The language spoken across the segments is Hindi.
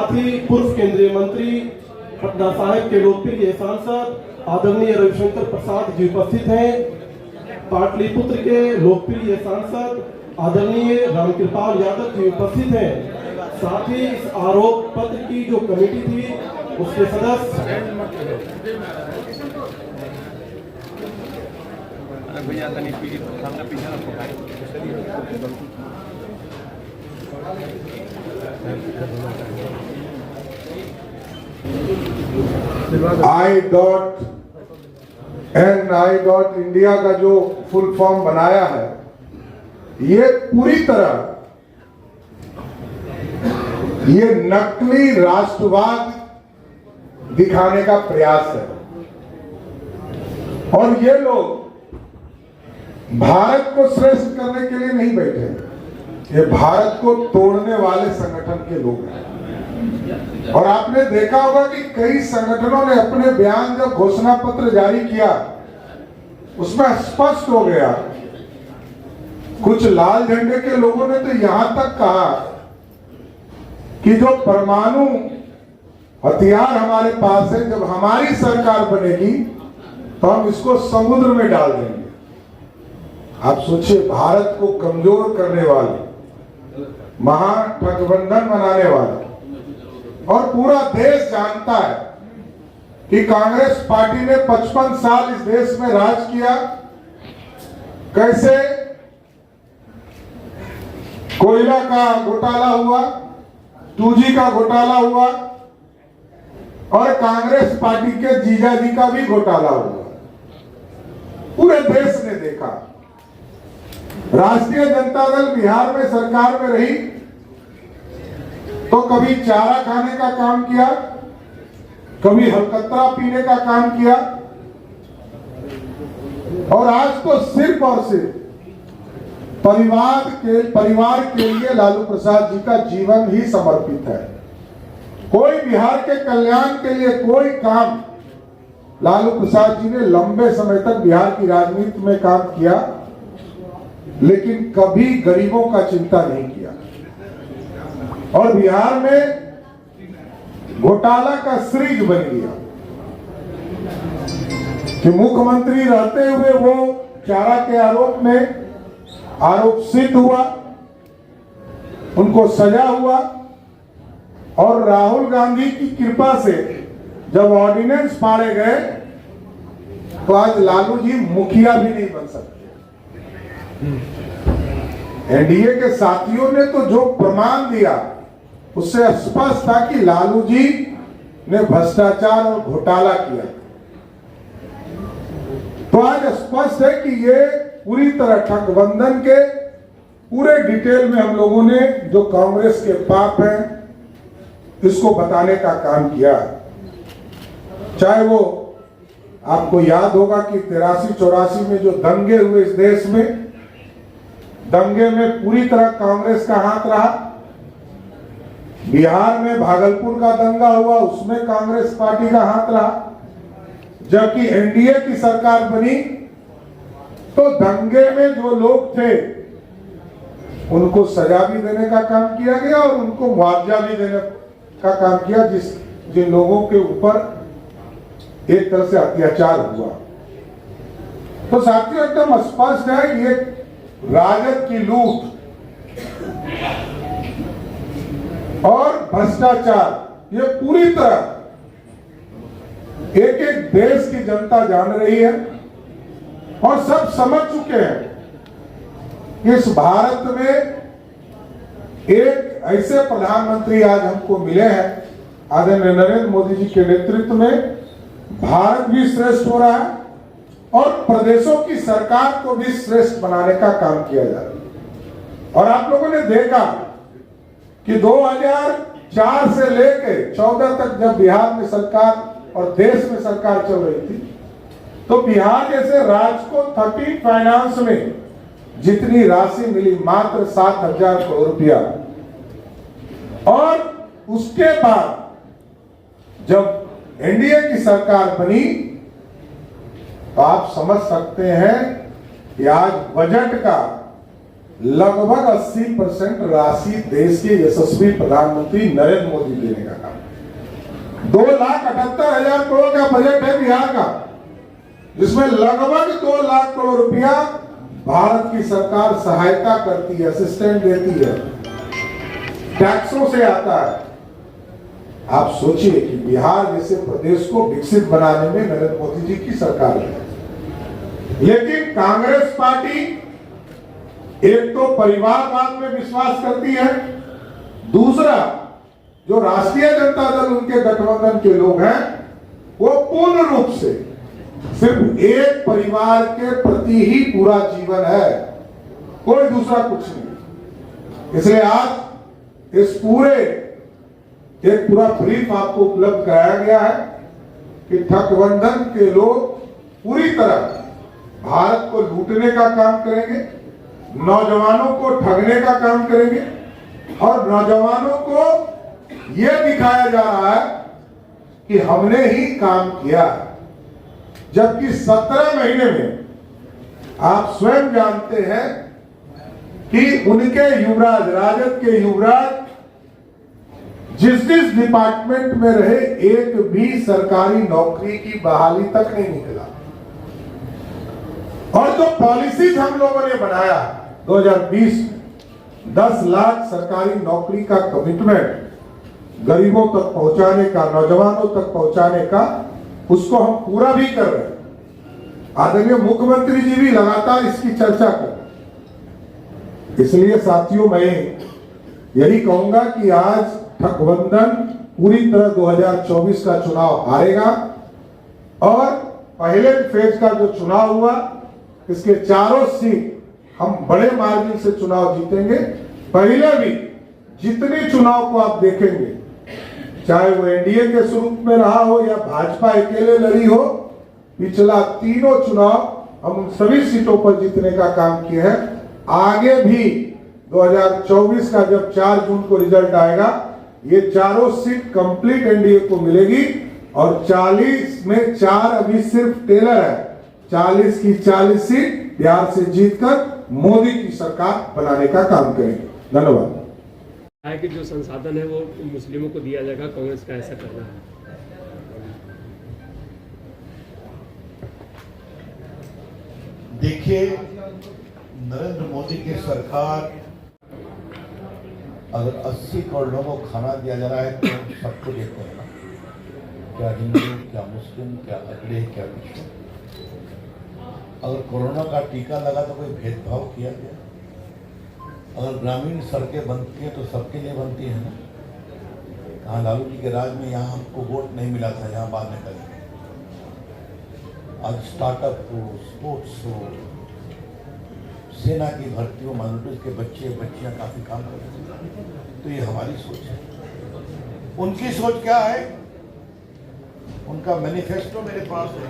साथ ही पूर्व केंद्रीय मंत्री पटना साहिब के लोकप्रिय सांसद आदरणीय रविशंकर प्रसाद जी उपस्थित हैं। पाटलिपुत्र के लोकप्रिय सांसद आदरणीय रामकृपाल यादव जी उपस्थित हैं। साथ ही इस आरोप पत्र की जो कमेटी थी उसके सदस्य I.N.I.India का जो फुल फॉर्म बनाया है, ये पूरी तरह ये नकली राष्ट्रवाद दिखाने का प्रयास है। और ये लोग भारत को श्रेष्ठ करने के लिए नहीं बैठे, ये भारत को तोड़ने वाले संगठन के लोग हैं। और आपने देखा होगा कि कई संगठनों ने अपने बयान जब घोषणा पत्र जारी किया उसमें स्पष्ट हो गया। कुछ लाल झंडे के लोगों ने तो यहां तक कहा कि जो परमाणु हथियार हमारे पास है, जब हमारी सरकार बनेगी तो हम इसको समुद्र में डाल देंगे। आप सोचिए, भारत को कमजोर करने वाले, महागठबंधन बनाने वाले, और पूरा देश जानता है कि कांग्रेस पार्टी ने 55 साल इस देश में राज किया। कैसे कोयला का घोटाला हुआ, 2G का घोटाला हुआ, और कांग्रेस पार्टी के जीजाजी का भी घोटाला हुआ। पूरे देश ने देखा। राष्ट्रीय जनता दल बिहार में सरकार में रही तो कभी चारा खाने का काम किया, कभी हलकतरा पीने का काम किया, और आज तो सिर्फ और सिर्फ परिवार के लिए लालू प्रसाद जी का जीवन ही समर्पित है। कोई बिहार के कल्याण के लिए कोई काम लालू प्रसाद जी ने लंबे समय तक बिहार की राजनीति में काम किया, लेकिन कभी गरीबों का चिंता नहीं किया। और बिहार में घोटाला का सीरीज बन गया कि मुख्यमंत्री रहते हुए वो चारा के आरोप में आरोप सिद्ध हुआ, उनको सजा हुआ, और राहुल गांधी की कृपा से जब ऑर्डिनेंस फाड़े गए तो आज लालू जी मुखिया भी नहीं बन सकते। एनडीए के साथियों ने तो जो प्रमाण दिया उससे स्पष्ट था कि लालू जी ने भ्रष्टाचार और घोटाला किया। तो आज स्पष्ट है कि ये पूरी तरह ठगबंधन के पूरे डिटेल में हम लोगों ने जो कांग्रेस के पाप हैं इसको बताने का काम किया। चाहे वो आपको याद होगा कि 83-84 में जो दंगे हुए इस देश में, दंगे में पूरी तरह कांग्रेस का हाथ रहा। बिहार में भागलपुर का दंगा हुआ, उसमें कांग्रेस पार्टी का हाथ रहा। जबकि एनडीए की सरकार बनी तो दंगे में जो लोग थे उनको सजा भी देने का काम किया गया और उनको मुआवजा भी देने का काम किया, जिन लोगों के ऊपर एक तरह से अत्याचार हुआ। तो साथियों, एकदम स्पष्ट है ये राजद की लूट और भ्रष्टाचार ये पूरी तरह एक एक देश की जनता जान रही है और सब समझ चुके हैं। इस भारत में एक ऐसे प्रधानमंत्री आज हमको मिले हैं, आदरणीय नरेंद्र मोदी जी के नेतृत्व में भारत भी श्रेष्ठ हो रहा है और प्रदेशों की सरकार को भी श्रेष्ठ बनाने का काम किया जा रहा है। और आप लोगों ने देखा कि 2004 से लेकर 14 तक जब बिहार में सरकार और देश में सरकार चल रही थी तो बिहार जैसे राज्य को 13 फाइनेंस में जितनी राशि मिली मात्र 7,000 करोड़ रुपया। और उसके बाद जब एनडीए की सरकार बनी तो आप समझ सकते हैं कि आज बजट का लगभग 80% राशि देश के यशस्वी प्रधानमंत्री नरेंद्र मोदी देने का काम। 2,78,000 करोड़ का बजट है बिहार का, जिसमें लगभग 2 लाख करोड़ रुपया भारत की सरकार सहायता करती है, असिस्टेंट देती है, टैक्सों से आता है। आप सोचिए कि बिहार जैसे प्रदेश को विकसित बनाने में नरेंद्र मोदी जी की सरकार है। लेकिन कांग्रेस पार्टी एक तो परिवारवाद में विश्वास करती है, दूसरा जो राष्ट्रीय जनता दल उनके गठबंधन के लोग हैं वो पूर्ण रूप से सिर्फ एक परिवार के प्रति ही पूरा जीवन है, कोई दूसरा कुछ नहीं। इसलिए आज इस पूरे एक पूरा ब्रीफ आपको उपलब्ध कराया गया है कि ठगबंधन के लोग पूरी तरह भारत को लूटने का काम करेंगे, नौजवानों को ठगने का काम करेंगे और नौजवानों को यह दिखाया जा रहा है कि हमने ही काम किया, जबकि 17 महीने में आप स्वयं जानते हैं कि उनके युवराज, राजद के युवराज जिस डिपार्टमेंट में रहे एक भी सरकारी नौकरी की बहाली तक नहीं निकला। और जो पॉलिसीज हम लोगों ने बनाया 2020 में 10 लाख सरकारी नौकरी का कमिटमेंट गरीबों तक पहुंचाने का, नौजवानों तक पहुंचाने का, उसको हम पूरा भी कर रहे हैं। आदरणीय मुख्यमंत्री जी भी लगातार इसकी चर्चा कर रहे हैं। इसलिए साथियों, मैं यही कहूंगा कि आज ठगबंधन पूरी तरह 2024 का चुनाव हारेगा और पहले फेज का जो चुनाव हुआ इसके चारों सीट हम बड़े मार्जिन से चुनाव जीतेंगे। पहले भी जितने चुनाव को आप देखेंगे, चाहे वो एनडीए के स्वरूप में रहा हो या भाजपा अकेले लड़ी हो, पिछला तीनों चुनाव हम उन सभी सीटों पर जीतने का काम किए हैं। आगे भी 2024 का जब 4 जून को रिजल्ट आएगा, ये चारों सीट कंप्लीट एनडीए को मिलेगी और 40 में 4 अभी सिर्फ टेलर है। 40 की 40 सीट बिहार से जीतकर मोदी की सरकार बनाने का काम करेंगे। धन्यवाद। है कि जो संसाधन है वो मुस्लिमों को दिया जाएगा, कांग्रेस का ऐसा करना है। देखिए, नरेंद्र मोदी की सरकार अगर 80 करोड़ लोगों को खाना दिया जा रहा है तो सबको देते हैं ना, क्या हिंदू, क्या मुस्लिम, क्या अगड़े, क्या पिछड़े। अगर कोरोना का टीका लगा तो कोई भेदभाव किया गया? अगर ग्रामीण सड़कें बनती हैं तो सबके लिए बनती है ना। कहाँ लालू जी के राज में यहाँ हमको वोट नहीं मिला था, यहाँ बाहर निकले। आज स्टार्टअप हो, स्पोर्ट्स हो, सेना की भर्ती हो, माइनॉरिटीज के बच्चे बच्चियाँ काफ़ी काम करते हैं। तो ये हमारी सोच है। उनकी सोच क्या है? उनका मैनिफेस्टो मेरे पास है।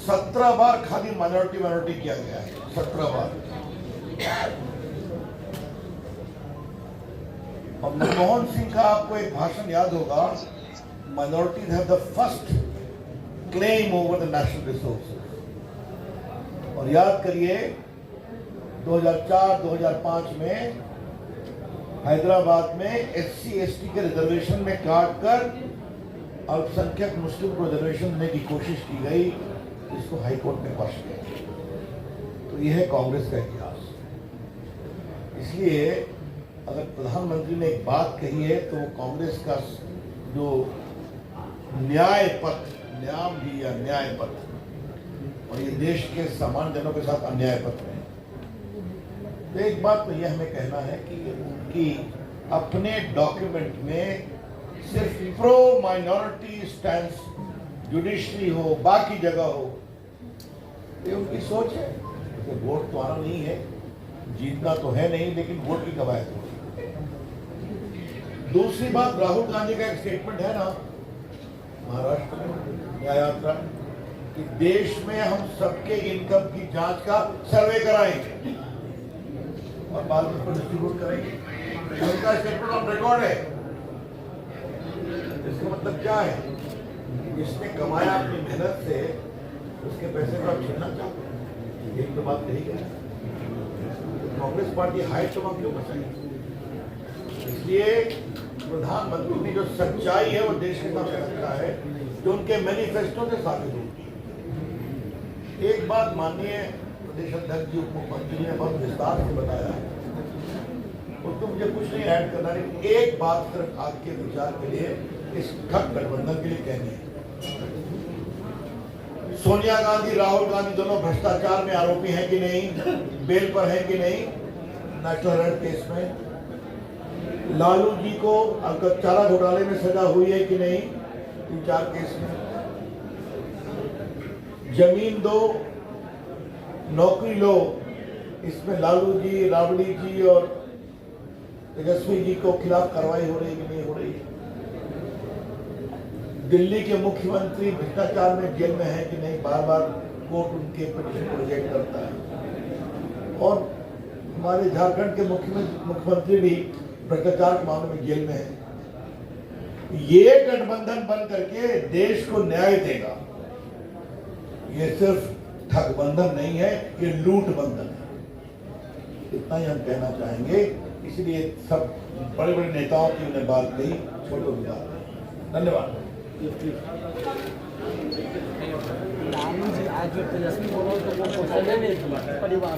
17 बार खाली माइनॉरिटी किया गया है, 17 बार। और मनमोहन सिंह का आपको एक भाषण याद होगा, minorities have the first claim over the national resources. और याद करिए 2004-2005 में हैदराबाद में SC/ST के रिजर्वेशन में काट कर अल्पसंख्यक मुस्लिम को रिजर्वेशन देने की कोशिश की गई, इसको हाईकोर्ट में पेश किया। तो यह है कांग्रेस का इतिहास। इसलिए अगर प्रधानमंत्री ने एक बात कही है तो कांग्रेस का जो न्याय पथ, न्याम भी या न्याय पथ, और ये देश के सामान्य जनों के साथ अन्याय पथ में। तो एक बात तो यह हमें कहना है कि उनकी अपने डॉक्यूमेंट में सिर्फ प्रो माइनॉरिटी स्टैंस जुडिशरी हो, बाकी जगह हो, ये उनकी सोच है। तो वोट तो आना नहीं है, जीतना तो है नहीं, लेकिन वोट की कवायद हो। दूसरी बात, राहुल गांधी का एक स्टेटमेंट है ना महाराष्ट्र में न्याय यात्रा कि देश में हम सबके इनकम की जांच का सर्वे कराएंगे और बाद में उसको डिस्ट्रीब्यूट करेंगे। उनका स्टेटमेंट ऑन रिकॉर्ड है। इसका मतलब क्या है? इसने कमाया अपनी मेहनत से, उसके पैसे को आप छीनना चाहते हैं। एक तो बात यही है। कांग्रेस पार्टी हाइट तो क्यों बचाएगी? इसलिए प्रधानमंत्री ने जो सच्चाई है वो देश के सामने रखा है, जो उनके मैनिफेस्टो से साबित होगी। एक बात माननीय प्रदेश अध्यक्ष जी, उप मुख्यमंत्री ने बहुत विस्तार से बताया, उसको मुझे कुछ नहीं ऐड करना, लेकिन एक बात सिर्फ आपके विचार के लिए, इस ठग गठबंधन के लिए कहनी है। सोनिया गांधी, राहुल गांधी दोनों भ्रष्टाचार में आरोपी हैं कि नहीं, बेल पर हैं कि नहीं नेशनल हेराल्ड केस में? लालू जी को चारा घोटाले में सजा हुई है कि नहीं 3-4 केस में? जमीन दो नौकरी लो, इसमें लालू जी, राबड़ी जी और तेजस्वी जी को खिलाफ कार्रवाई हो रही है कि नहीं हो रही है? दिल्ली के मुख्यमंत्री भ्रष्टाचार में जेल में है कि नहीं, बार बार कोर्ट उनके पिटीशन को रिजेक्ट करता है। और हमारे झारखंड के मुख्यमंत्री भी भ्रष्टाचार के मामले में जेल में है। ये गठबंधन बन करके देश को न्याय देगा। ये सिर्फ ठगबंधन नहीं है, ये लूट बंधन है। इतना ही हम कहना चाहेंगे। इसलिए सब बड़े बड़े नेताओं की उन्हें बात कही, छोटों की बात नहीं। धन्यवाद। लालू जी आज जो तेजस्वी बोलो तो वो पसंद नहीं परिवार